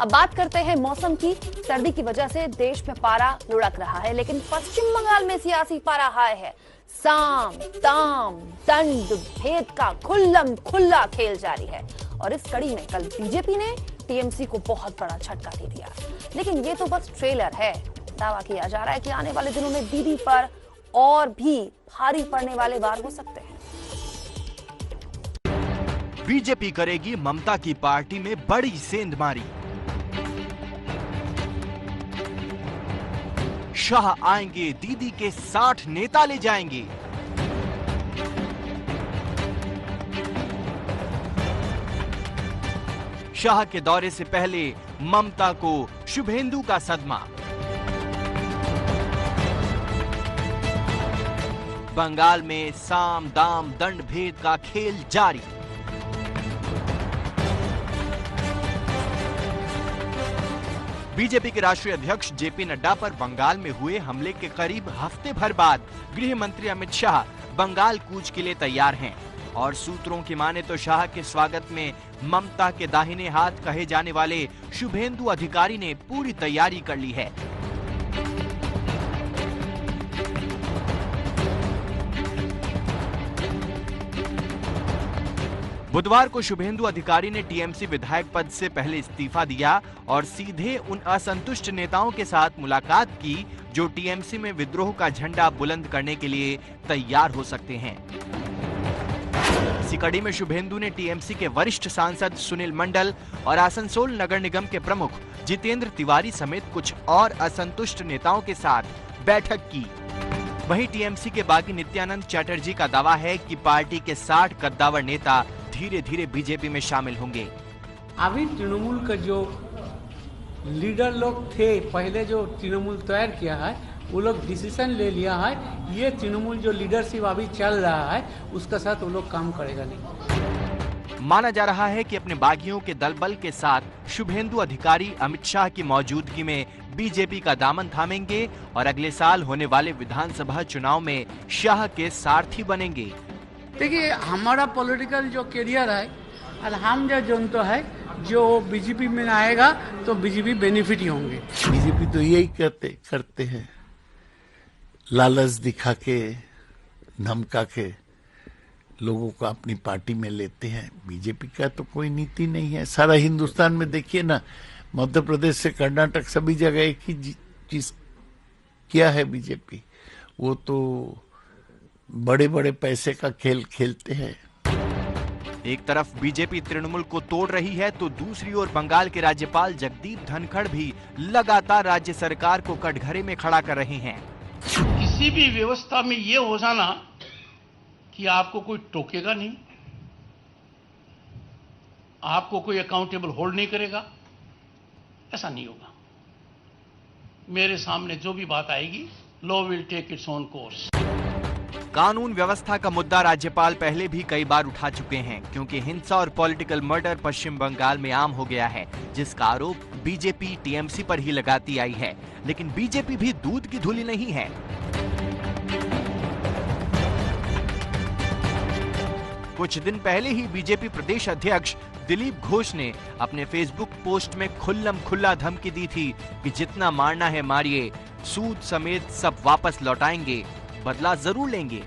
अब बात करते हैं मौसम की। सर्दी की वजह से देश में पारा लुढ़क रहा है, लेकिन पश्चिम बंगाल में सियासी पारा हाई है। साम दाम दंड भेद का खुल्लम खुल्ला खेल जारी है और इस कड़ी में कल बीजेपी ने टीएमसी को बहुत बड़ा झटका दे दिया। लेकिन ये तो बस ट्रेलर है। दावा किया जा रहा है कि आने वाले दिनों में दीदी पर और भी भारी पड़ने वाले वार हो सकते हैं। बीजेपी करेगी ममता की पार्टी में बड़ी सेंधमारी। शाह आएंगे, दीदी के 60 नेता ले जाएंगे। शाह के दौरे से पहले ममता को शुभेंदु का सदमा। बंगाल में साम दाम दंड भेद का खेल जारी। बीजेपी के राष्ट्रीय अध्यक्ष जेपी नड्डा पर बंगाल में हुए हमले के करीब हफ्ते भर बाद गृह मंत्री अमित शाह बंगाल कूच के लिए तैयार हैं और सूत्रों की माने तो शाह के स्वागत में ममता के दाहिने हाथ कहे जाने वाले शुभेंदु अधिकारी ने पूरी तैयारी कर ली है। बुधवार को शुभेंदु अधिकारी ने टीएमसी विधायक पद से पहले इस्तीफा दिया और सीधे उन असंतुष्ट नेताओं के साथ मुलाकात की जो टीएमसी में विद्रोह का झंडा बुलंद करने के लिए तैयार हो सकते हैं। इसी कड़ी में शुभेंदु ने टीएमसी के वरिष्ठ सांसद सुनील मंडल और आसनसोल नगर निगम के प्रमुख जितेंद्र तिवारी समेत कुछ और असंतुष्ट नेताओं के साथ बैठक की। वहीं टीएमसी के बागी नित्यानंद चैटर्जी का दावा है कि पार्टी के 60 कद्दावर नेता धीरे धीरे बीजेपी में शामिल होंगे। अभी तृणमूल का जो लीडर लोग थे, पहले जो तृणमूल तैयार किया है, वो लोग डिसीजन ले लिया है। ये तृणमूल जो लीडरशिप अभी चल रहा है उसका साथ वो लोग काम करेगा नहीं। माना जा रहा है कि अपने बागियों के दलबल के साथ शुभेंदु अधिकारी अमित शाह की मौजूदगी में बीजेपी का दामन थामेंगे और अगले साल होने वाले विधानसभा चुनाव में शाह के सारथी बनेंगे। देखिए, हमारा पॉलिटिकल जो करियर है और हम जो जनता है जो बीजेपी में आएगा तो बीजेपी बेनिफिट ही होंगे। बीजेपी तो यही करते हैं, लालच दिखा के धमका के लोगों को अपनी पार्टी में लेते हैं। बीजेपी का तो कोई नीति नहीं है। सारा हिंदुस्तान में देखिए ना, मध्य प्रदेश से कर्नाटक सभी जगह एक ही चीज किया है बीजेपी। वो तो बड़े बड़े पैसे का खेल खेलते हैं। एक तरफ बीजेपी तृणमूल को तोड़ रही है तो दूसरी ओर बंगाल के राज्यपाल जगदीप धनखड़ भी लगातार राज्य सरकार को कटघरे में खड़ा कर रहे हैं। किसी भी व्यवस्था में ये हो जाना कि आपको कोई टोकेगा नहीं, आपको कोई अकाउंटेबल होल्ड नहीं करेगा, ऐसा नहीं होगा। मेरे सामने जो भी बात आएगी, law will take its own course. कानून व्यवस्था का मुद्दा राज्यपाल पहले भी कई बार उठा चुके हैं, क्योंकि हिंसा और पॉलिटिकल मर्डर पश्चिम बंगाल में आम हो गया है, जिसका आरोप बीजेपी टीएमसी पर ही लगाती आई है। लेकिन बीजेपी भी दूध की धुली नहीं है। कुछ दिन पहले ही बीजेपी प्रदेश अध्यक्ष दिलीप घोष ने अपने फेसबुक पोस्ट में खुल्लम खुल्ला धमकी दी थी कि जितना मारना है मारिए, सूद समेत सब वापस लौटाएंगे, बदला जरूर लेंगे।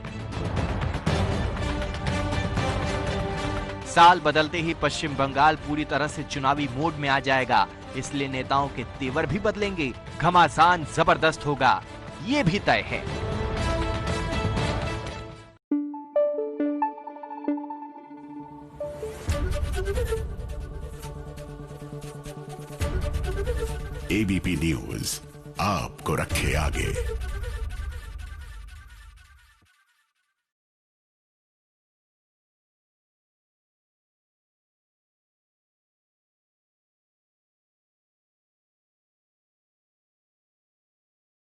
साल बदलते ही पश्चिम बंगाल पूरी तरह से चुनावी मोड में आ जाएगा, इसलिए नेताओं के तेवर भी बदलेंगे। घमासान जबरदस्त होगा, ये भी तय है। एबीपी न्यूज आपको रखे आगे।